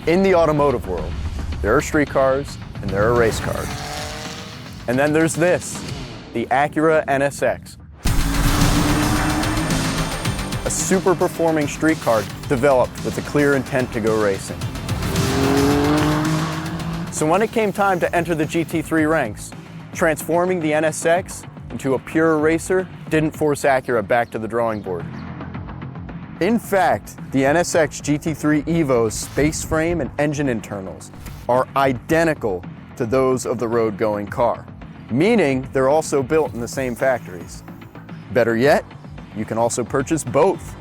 In the automotive world, there are street cars and there are race cars. And then there's this, the Acura NSX. A super performing street car developed with a clear intent to go racing. So when it came time to enter the GT3 ranks, transforming the NSX into a pure racer didn't force Acura back to the drawing board. In fact, the NSX GT3 Evo's space frame and engine internals are identical to those of the road-going car, meaning they're also built in the same factories. Better yet, you can also purchase both.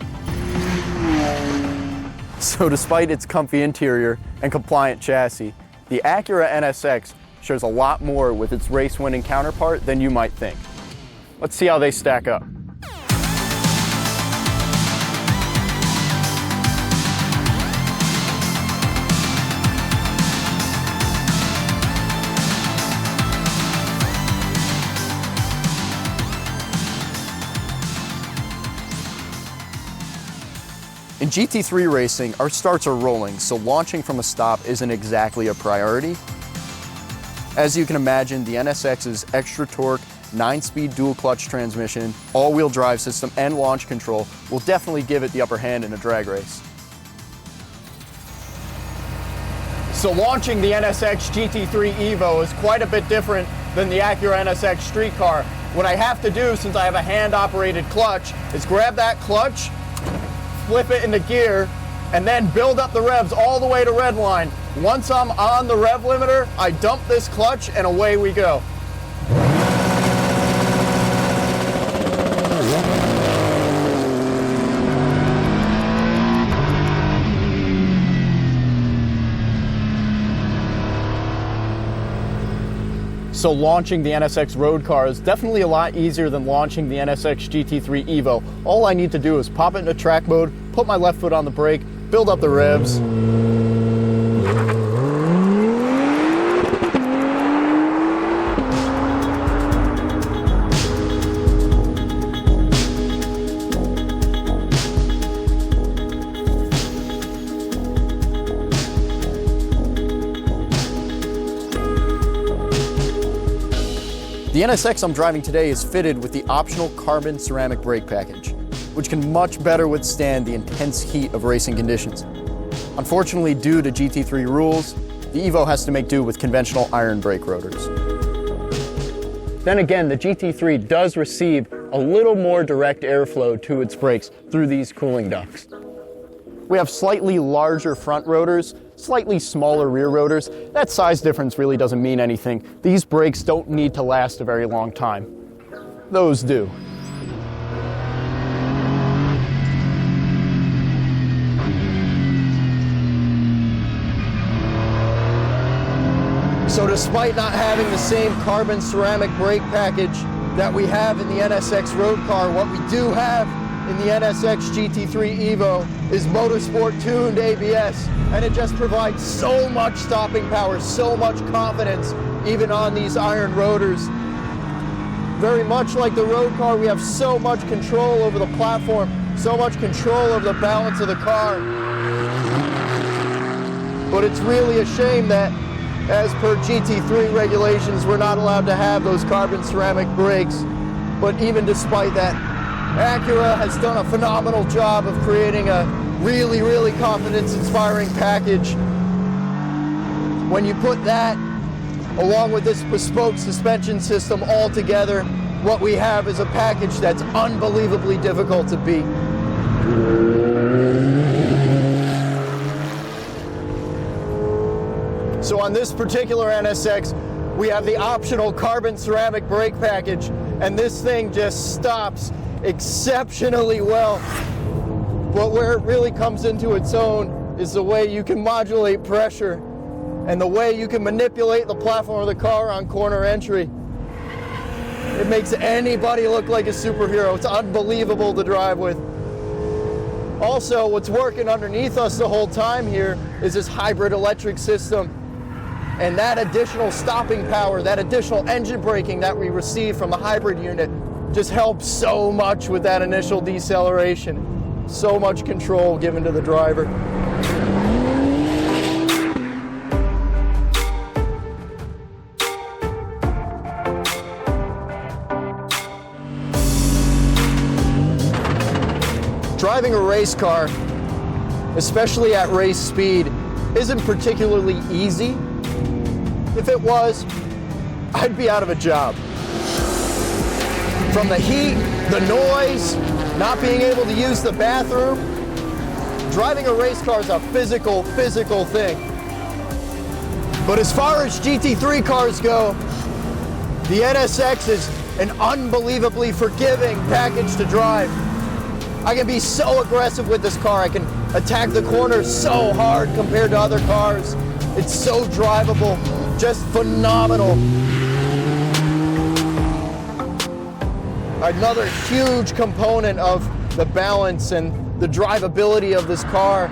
So despite its comfy interior and compliant chassis, the Acura NSX shares a lot more with its race-winning counterpart than you might think. Let's see how they stack up. In GT3 racing, our starts are rolling, so launching from a stop isn't exactly a priority. As you can imagine, the NSX's extra torque, 9-speed dual-clutch transmission, all-wheel drive system, and launch control will definitely give it the upper hand in a drag race. So launching the NSX GT3 Evo is quite a bit different than the Acura NSX street car. What I have to do, since I have a hand-operated clutch, is grab that clutch, flip it into gear, and then build up the revs all the way to red line. Once I'm on the rev limiter, I dump this clutch and away we go. So launching the NSX Road Car is definitely a lot easier than launching the NSX GT3 Evo. All I need to do is pop it into track mode, put my left foot on the brake, build up the revs. The NSX I'm driving today is fitted with the optional carbon ceramic brake package, which can much better withstand the intense heat of racing conditions. Unfortunately, due to GT3 rules, the Evo has to make do with conventional iron brake rotors. Then again, the GT3 does receive a little more direct airflow to its brakes through these cooling ducts. We have slightly larger front rotors, slightly smaller rear rotors. That size difference really doesn't mean anything. These brakes don't need to last a very long time. Those do. So despite not having the same carbon ceramic brake package that we have in the NSX Road Car, what we do have in the NSX GT3 Evo is motorsport tuned ABS, and it just provides so much stopping power, so much confidence, even on these iron rotors. Very much like the road car, we have so much control over the platform, so much control over the balance of the car. But it's really a shame that, as per GT3 regulations, we're not allowed to have those carbon ceramic brakes. But even despite that, Acura has done a phenomenal job of creating a really, really confidence-inspiring package. When you put that, along with this bespoke suspension system all together, what we have is a package that's unbelievably difficult to beat. So on this particular NSX, we have the optional carbon ceramic brake package, and this thing just stops exceptionally well. But where it really comes into its own is the way you can modulate pressure and the way you can manipulate the platform of the car on corner entry. It makes anybody look like a superhero. It's unbelievable to drive with. Also, what's working underneath us the whole time here is this hybrid electric system. And that additional stopping power, that additional engine braking that we receive from the hybrid unit just helps so much with that initial deceleration. So much control given to the driver. driving a race car, especially at race speed, isn't particularly easy. If it was, I'd be out of a job. From the heat, the noise, not being able to use the bathroom, driving a race car is a physical thing. But as far as GT3 cars go, the NSX is an unbelievably forgiving package to drive. I can be so aggressive with this car. I can attack the corners so hard compared to other cars. It's so drivable, just phenomenal. Another huge component of the balance and the drivability of this car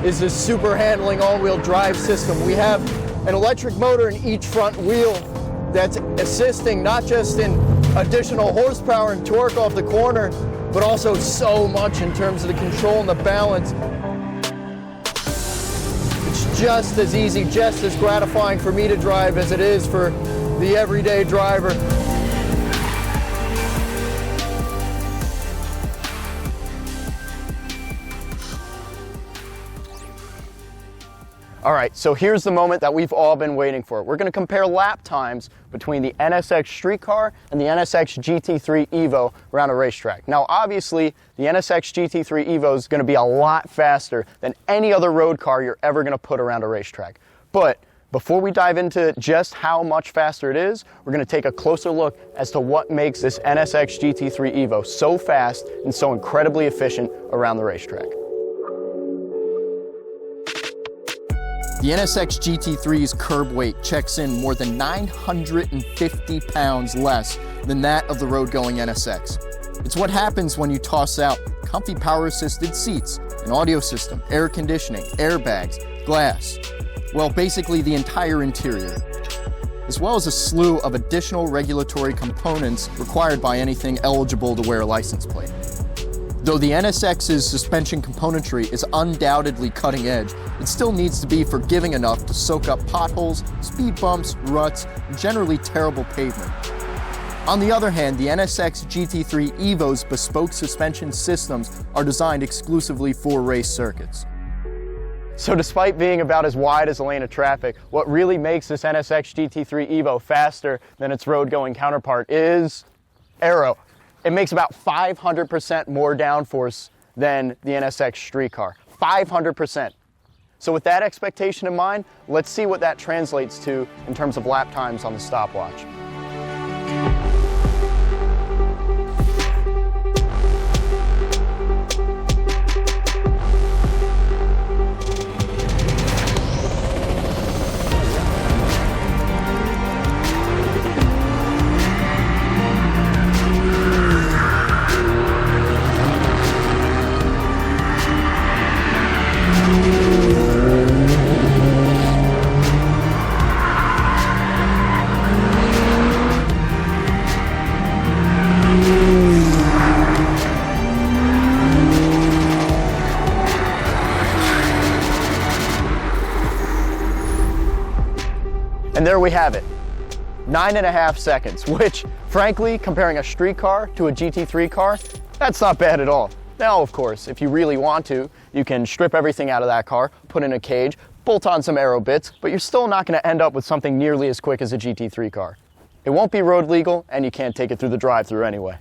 is this super handling all-wheel drive system. We have an electric motor in each front wheel that's assisting not just in additional horsepower and torque off the corner, but also so much in terms of the control and the balance. It's just as easy, just as gratifying for me to drive as it is for the everyday driver. All right, so here's the moment that we've all been waiting for. We're going to compare lap times between the NSX Street Car and the NSX GT3 Evo around a racetrack. Now, obviously, the NSX GT3 Evo is going to be a lot faster than any other road car you're ever going to put around a racetrack. But before we dive into just how much faster it is, we're going to take a closer look as to what makes this NSX GT3 Evo so fast and so incredibly efficient around the racetrack. The NSX GT3's curb weight checks in more than 950 pounds less than that of the road-going NSX. It's what happens when you toss out comfy power-assisted seats, an audio system, air conditioning, airbags, glass, well, basically the entire interior, as well as a slew of additional regulatory components required by anything eligible to wear a license plate. Though the NSX's suspension componentry is undoubtedly cutting edge, it still needs to be forgiving enough to soak up potholes, speed bumps, ruts, and generally terrible pavement. On the other hand, the NSX GT3 Evo's bespoke suspension systems are designed exclusively for race circuits. So despite being about as wide as a lane of traffic, what really makes this NSX GT3 Evo faster than its road-going counterpart is aero. It makes about 500% more downforce than the NSX Street Car. 500%. So with that expectation in mind, let's see what that translates to in terms of lap times on the stopwatch. And there we have it, 9.5 seconds, which frankly, comparing a street car to a GT3 car, that's not bad at all. Now, of course, if you really want to, you can strip everything out of that car, put in a cage, bolt on some aero bits, but you're still not going to end up with something nearly as quick as a GT3 car. It won't be road legal, and you can't take it through the drive-thru anyway.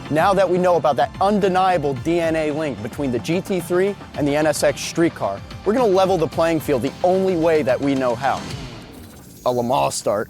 Now that we know about that undeniable DNA link between the GT3 and the NSX Street Car, we're going to level the playing field the only way that we know how. A Le Mans start.